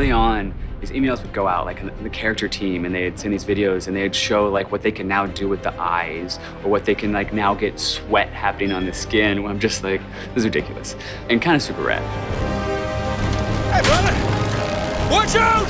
early on, these emails would go out, like in the character team, and they'd send these videos, and they'd show like what they can now do with the eyes, or what they can like now get sweat happening on the skin. I'm just like, this is ridiculous, and kind of super rad. Hey, brother! Watch out!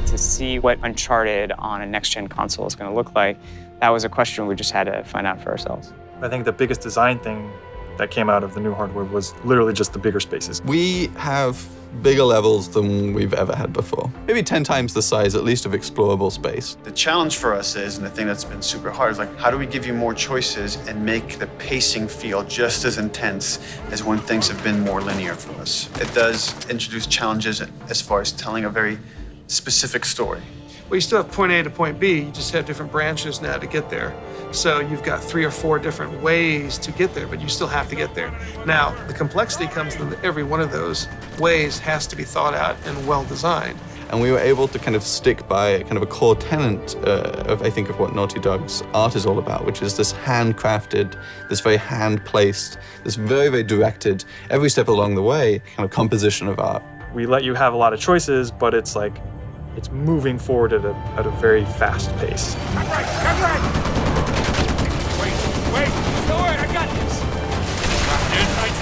To see what Uncharted on a next-gen console is going to look like, that was a question we just had to find out for ourselves. I think the biggest design thing that came out of the new hardware was literally just the bigger spaces. We have bigger levels than we've ever had before. Maybe 10 times the size, at least, of explorable space. The challenge for us is, and the thing that's been super hard, is like, how do we give you more choices and make the pacing feel just as intense as when things have been more linear for us? It does introduce challenges as far as telling a very specific story. Well, you still have point A to point B, you just have different branches now to get there. So you've got 3 or 4 different ways to get there, but you still have to get there. Now, the complexity comes in that every one of those ways has to be thought out and well designed. And we were able to kind of stick by kind of a core tenet of, I think, of what Naughty Dog's art is all about, which is this handcrafted, this very hand-placed, this very, very directed, every step along the way, kind of composition of art. We let you have a lot of choices, but it's like, it's moving forward at a very fast pace. Cut right! Wait, don't worry, I got this!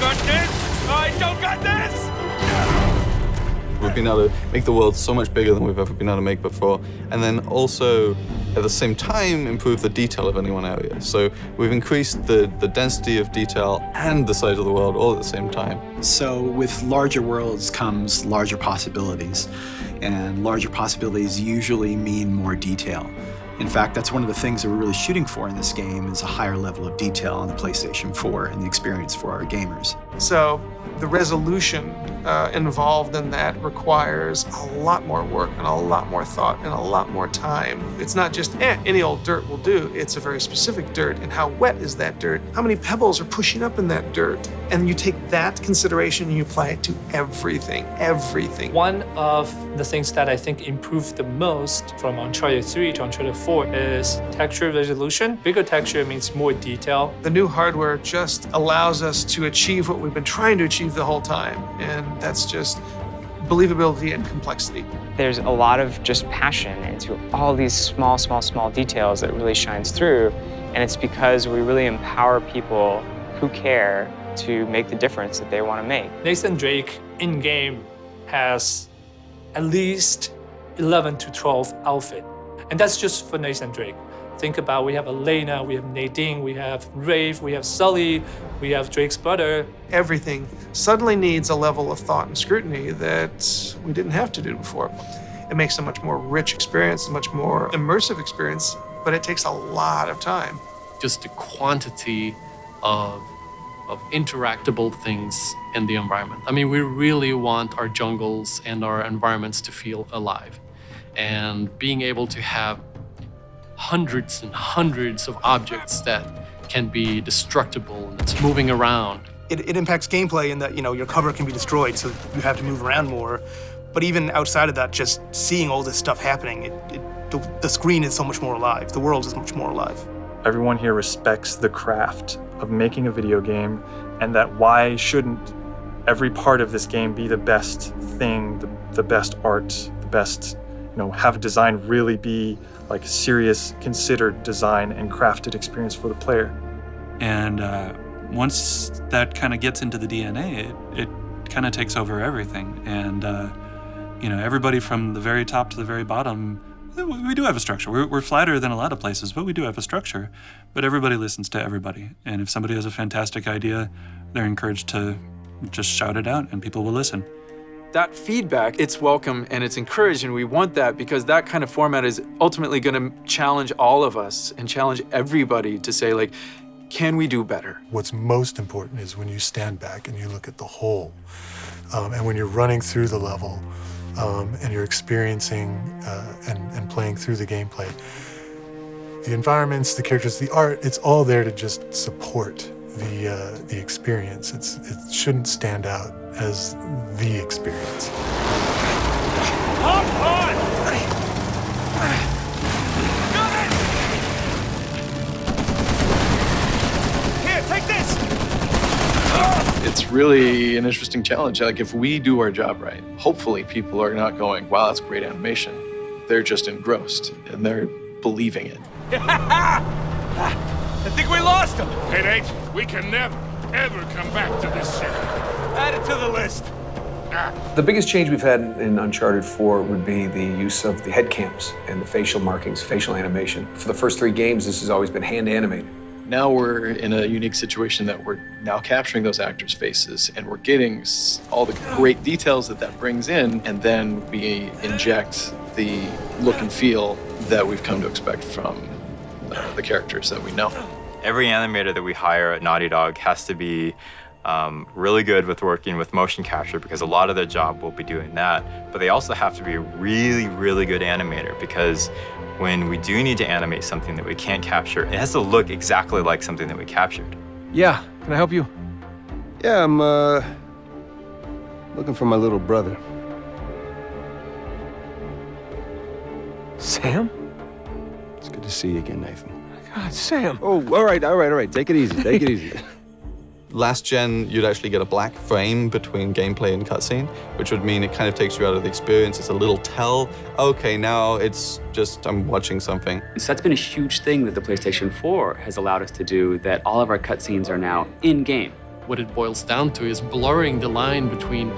Got this! I don't got this! We've been able to make the world so much bigger than we've ever been able to make before, and then also, at the same time, improve the detail of any one area. So we've increased the density of detail and the size of the world all at the same time. So with larger worlds comes larger possibilities, and larger possibilities usually mean more detail. In fact, that's one of the things that we're really shooting for in this game is a higher level of detail on the PlayStation 4 and the experience for our gamers. So the resolution involved in that requires a lot more work and a lot more thought and a lot more time. It's not just, any old dirt will do. It's a very specific dirt. And how wet is that dirt? How many pebbles are pushing up in that dirt? And you take that consideration and you apply it to everything. One of the things that I think improved the most from Uncharted 3 to Uncharted 4 is texture resolution. Bigger texture means more detail. The new hardware just allows us to achieve what we've been trying to achieve the whole time. And that's just believability and complexity. There's a lot of just passion into all these small details that really shines through. And it's because we really empower people who care to make the difference that they want to make. Nathan Drake in-game has at least 11 to 12 outfits. And that's just for Nathan Drake. Think about, we have Elena, we have Nadine, we have Rafe, we have Sully, we have Drake's brother. Everything suddenly needs a level of thought and scrutiny that we didn't have to do before. It makes a much more rich experience, a much more immersive experience, but it takes a lot of time. Just the quantity of interactable things in the environment. I mean, we really want our jungles and our environments to feel alive. And being able to have hundreds and hundreds of objects that can be destructible and it's moving around. It impacts gameplay in that, your cover can be destroyed, so you have to move around more. But even outside of that, just seeing all this stuff happening, the screen is so much more alive. The world is much more alive. Everyone here respects the craft of making a video game, and that why shouldn't every part of this game be the best thing, the best art, the best, have design really be like serious, considered design and crafted experience for the player. And once that kind of gets into the DNA, it kind of takes over everything. And, everybody from the very top to the very bottom, we do have a structure. We're flatter than a lot of places, but we do have a structure. But everybody listens to everybody. And if somebody has a fantastic idea, they're encouraged to just shout it out and people will listen. That feedback, it's welcome and it's encouraged, and we want that because that kind of format is ultimately going to challenge all of us and challenge everybody to say, like, can we do better? What's most important is when you stand back and you look at the whole, and when you're running through the level, and you're experiencing and playing through the gameplay. The environments, the characters, the art, it's all there to just support the experience. It shouldn't stand out as the experience. Hop on! Here, take this! It's really an interesting challenge. Like, if we do our job right, hopefully people are not going, wow, that's great animation. They're just engrossed and they're believing it. I think we lost him. Hey, Nate, we can never, ever come back to this city. Add it to the list. The biggest change we've had in Uncharted 4 would be the use of the head cams and the facial markings, facial animation. For the first 3 games, this has always been hand animated. Now we're in a unique situation that we're now capturing those actors' faces and we're getting all the great details that brings in, and then we inject the look and feel that we've come to expect from the characters that we know. Every animator that we hire at Naughty Dog has to be really good with working with motion capture, because a lot of their job will be doing that. But they also have to be a really, really good animator, because when we do need to animate something that we can't capture, it has to look exactly like something that we captured. Yeah, can I help you? Yeah, I'm looking for my little brother. Sam? It's good to see you again, Nathan. God, Sam. Oh, all right. Take it easy, take it easy. Last gen, you'd actually get a black frame between gameplay and cutscene, which would mean it kind of takes you out of the experience. It's a little tell. Okay, now it's just I'm watching something. So that's been a huge thing that the PlayStation 4 has allowed us to do, that all of our cutscenes are now in-game. What it boils down to is blurring the line between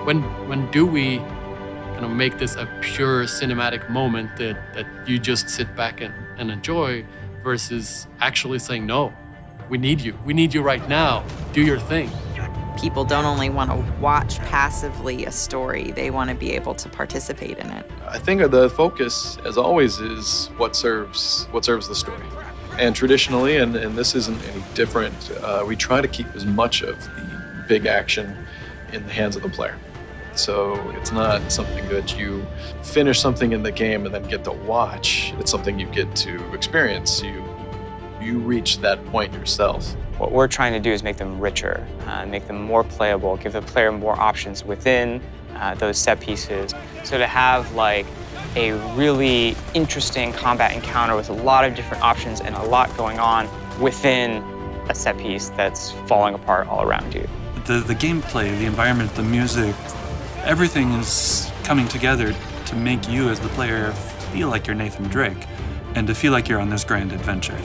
when do we kind of make this a pure cinematic moment that you just sit back and enjoy, versus actually saying, no, we need you right now, do your thing. People don't only want to watch passively a story, they want to be able to participate in it. I think the focus, as always, is what serves the story. And traditionally, and this isn't any different, we try to keep as much of the big action in the hands of the player. So it's not something that you finish something in the game and then get to watch. It's something you get to experience. You reach that point yourself. What we're trying to do is make them richer, make them more playable, give the player more options within those set pieces. So to have like a really interesting combat encounter with a lot of different options and a lot going on within a set piece that's falling apart all around you. The gameplay, the environment, the music, everything is coming together to make you as the player feel like you're Nathan Drake and to feel like you're on this grand adventure.